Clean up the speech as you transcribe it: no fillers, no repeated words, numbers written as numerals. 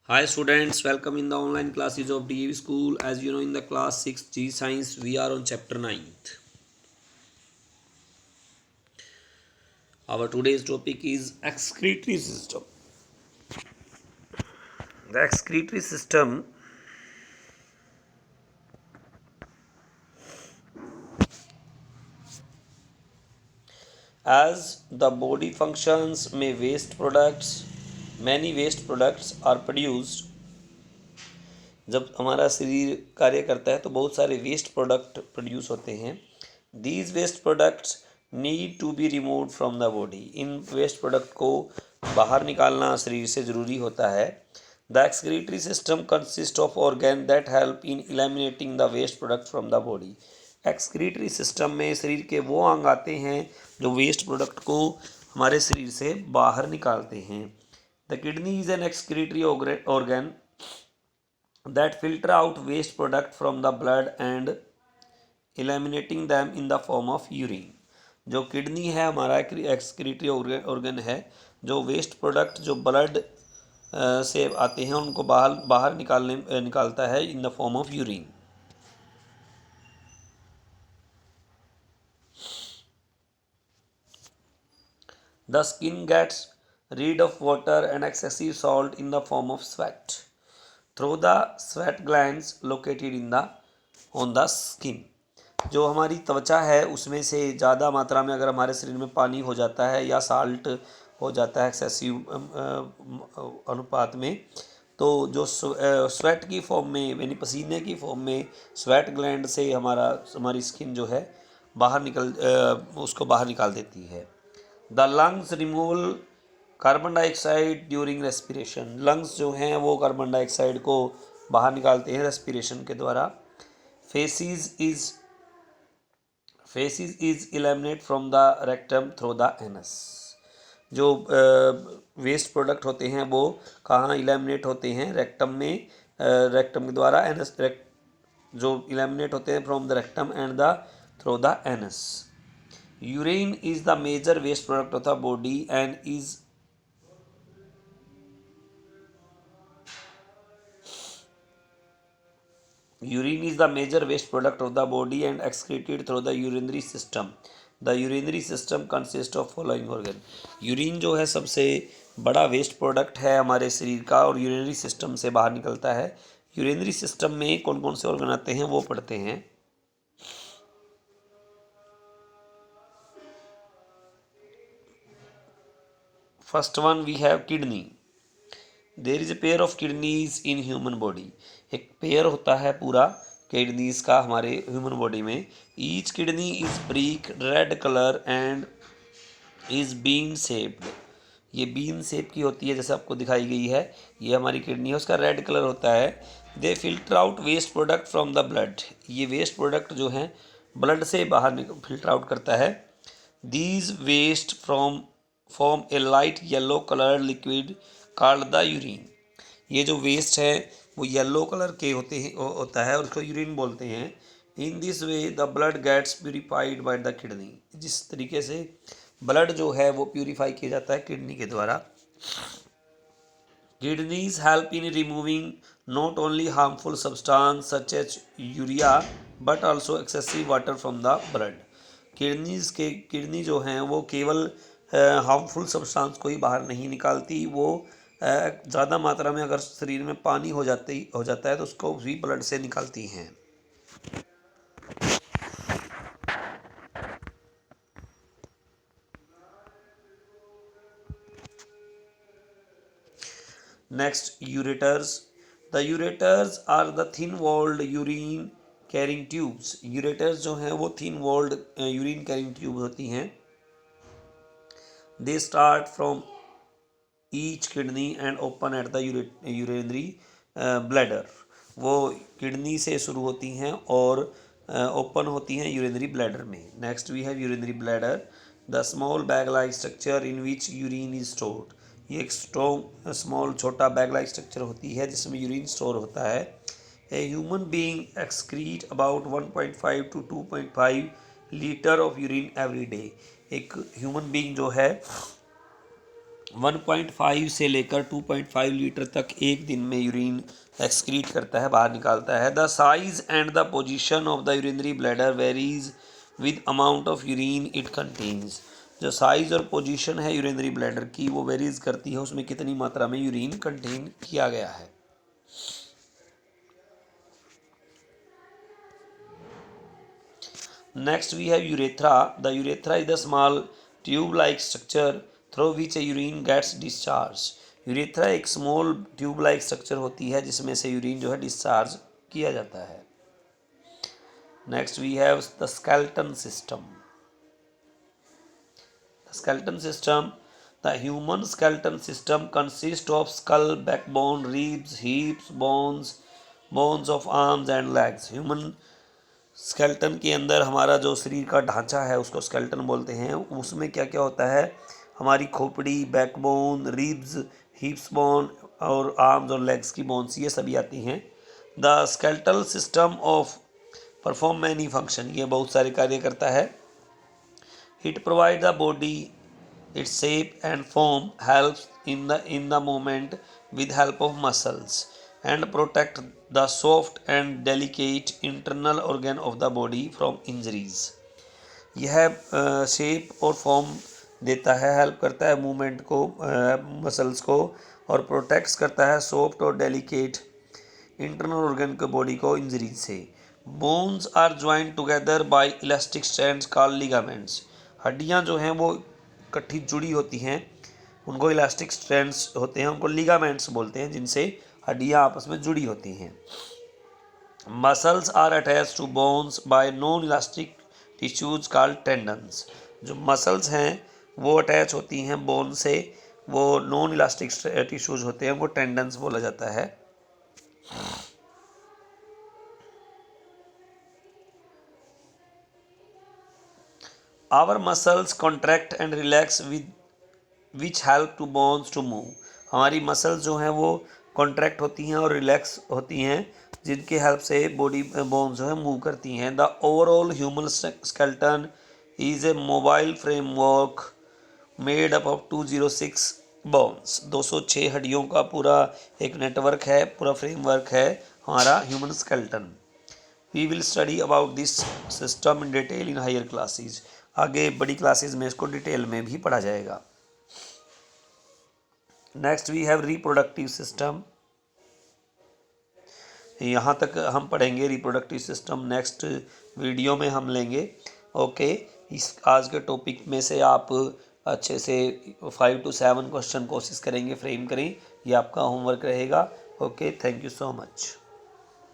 Hi students, welcome in the online classes of DAV School. As you know, in the class 6 G Science, we are on chapter 9th. Our today's topic is excretory system. The excretory system, as the body functions may waste products, many waste products are produced. जब हमारा शरीर कार्य करता है तो बहुत सारे waste product produce होते हैं. These waste products need to be removed from the body. इन वेस्ट प्रोडक्ट को बाहर निकालना शरीर से ज़रूरी होता है. The excretory system consist of organ that help in eliminating the waste product from the body. Excretory system में शरीर के वो अंग आते हैं जो वेस्ट प्रोडक्ट को हमारे शरीर से बाहर निकालते हैं. The kidney is an excretory organ that filter out waste product from the blood and eliminating them in the form of urine. जो किडनी है हमारा एक्सक्रीटरी ऑर्गन है जो वेस्ट प्रोडक्ट जो ब्लड से आते हैं उनको बाहर बाहर निकालता है in the form of urine. The skin gets rid of water and excessive salt in the form of sweat through the sweat glands located in the on the skin. जो हमारी त्वचा है उसमें से ज़्यादा मात्रा में अगर हमारे शरीर में पानी हो जाता है या साल्ट हो जाता है एक्सेसिव अनुपात में, तो जो स्वेट की फॉर्म में यानी पसीने की फॉर्म में स्वेट ग्लैंड से हमारी स्किन जो है उसको बाहर निकाल देती है. The lungs removal carbon dioxide during respiration. Lungs जो हैं वो कार्बन डाइऑक्साइड को बाहर निकालते हैं रेस्पिरेशन के द्वारा. Faces is eliminate from the rectum through the anus. जो वेस्ट प्रोडक्ट होते हैं वो कहाँ एलिमिनेट होते हैं? रेक्टम में. रेक्टम के द्वारा एनस जो एलिमिनेट होते हैं from the rectum and the through the anus. Urine is the major waste product of the body and is Urine is the major waste product of the body and excreted through the urinary system. The urinary system consists of following organ. Urine जो है सबसे बड़ा waste product है हमारे शरीर का और urinary system से बाहर निकलता है. यूरिनरी सिस्टम में कौन कौन से ऑर्गन आते हैं वो पढ़ते हैं. First one we have kidney. There is a pair of kidneys in human body. एक पेयर होता है पूरा किडनीज का हमारे ह्यूमन बॉडी में. Each kidney is brick red colour and is bean shaped. ये बीन शेप की होती है जैसे आपको दिखाई गई है. ये हमारी किडनी है, उसका रेड कलर होता है. They filter out waste product from the blood. ये वेस्ट प्रोडक्ट जो हैं ब्लड से बाहर फिल्टर आउट करता है. These waste form a light yellow colour liquid called the urine. ये जो वेस्ट है वो येलो कलर के होता है और उसको यूरिन बोलते हैं. In this way the blood gets purified by the kidney. जिस तरीके से ब्लड जो है वो प्यूरिफाई किया जाता है किडनी के द्वारा. Kidneys help in removing not only harmful substance such as urea but also excessive water from the blood. Kidney जो हैं वो केवल हार्मफुल सब्सटेंस को ही बाहर नहीं निकालती, वो ज़्यादा मात्रा में अगर शरीर में पानी हो जाता है तो उसको भी ब्लड से निकालती हैं. Next ureters. The ureters are the thin walled urine carrying tubes. Ureters जो हैं वो thin walled urine carrying tube होती हैं. They start from each kidney and open at the urinary bladder. वो किडनी से शुरू होती हैं और ओपन होती हैं यूरिनरी ब्लैडर में. Next we have urinary bladder. The small bag like structure in which urine is stored. ये एक स्मॉल छोटा बैग लाइक स्ट्रक्चर होती है जिसमें यूरिन स्टोर होता है. A human being excrete about 1.5 to 2.5 litre of urine every day. एक human being जो है 1.5 से लेकर 2.5 लीटर तक एक दिन में यूरिन एक्सक्रीट करता है, बाहर निकालता है। The size and the position of the urinary bladder varies with amount of urine it contains. जो साइज और पोजीशन है यूरिनरी ब्लैडर की वो वेरीज करती है उसमें कितनी मात्रा में यूरिन कंटेन किया गया है। Next we have urethra. The urethra is the small tube-like structure through which a urine gets discharged. Urethra एक स्मॉल ट्यूब लाइक स्ट्रक्चर होती है जिसमें से यूरिन जो है डिस्चार्ज किया जाता है। Next we have the skeleton system. Skeleton system. The human skeleton system consists of skull, backbone, ribs, hips, bones of arms and legs. Human skeleton के अंदर हमारा जो शरीर का ढांचा है उसको स्केलेटन बोलते हैं। उसमें क्या क्या होता है, हमारी खोपड़ी, बैकबोन, रिब्स, हिप्स बोन और आर्म्स और लेग्स की बोन्स, ये सभी आती हैं। The skeletal system of perform many function, ये बहुत सारे कार्य करता है। It provide the body its shape and form, helps in the movement with help of muscles, and protect the soft and delicate internal organ of the body from injuries. यह shape और form देता है, help करता है movement को, muscles को, और protects करता है सॉफ्ट और डेलिकेट इंटरनल ऑर्गन के बॉडी को इंजरी से। Bones are joint together by elastic strands called ligaments. हड्डियां जो हैं वो इकट्ठी जुड़ी होती हैं, उनको इलास्टिक स्ट्रैंड्स होते हैं, उनको लिगामेंट्स बोलते हैं, जिनसे हड्डियां आपस में जुड़ी होती हैं। Muscles are attach to bones by non elastic tissues called tendons. जो मसल्स हैं वो अटैच होती हैं बोन से, वो नॉन इलास्टिक टिश्यूज होते हैं, वो टेंडन्स बोला जाता है। Our muscles contract and relax with which help to bones to move. हमारी मसल्स जो हैं वो कॉन्ट्रैक्ट होती हैं और रिलैक्स होती हैं, जिनके हेल्प से बॉडी बोन्स जो है मूव करती हैं। The overall human skeleton is a mobile framework made up of 206 bones. 206 हड्डियों का पूरा एक नेटवर्क है, पूरा फ्रेमवर्क है हमारा human skeleton. We will study about this system in detail in higher classes. आगे बड़ी क्लासेस में इसको डिटेल में भी पढ़ा जाएगा। Next we have reproductive system. यहाँ तक हम पढ़ेंगे रिप्रोडक्टिव सिस्टम, नेक्स्ट वीडियो में हम लेंगे। ओके, इस आज के टॉपिक में से आप अच्छे से 5 to 7 क्वेश्चन कोशिश करेंगे फ्रेम करें, ये आपका होमवर्क रहेगा। Okay, thank you so much.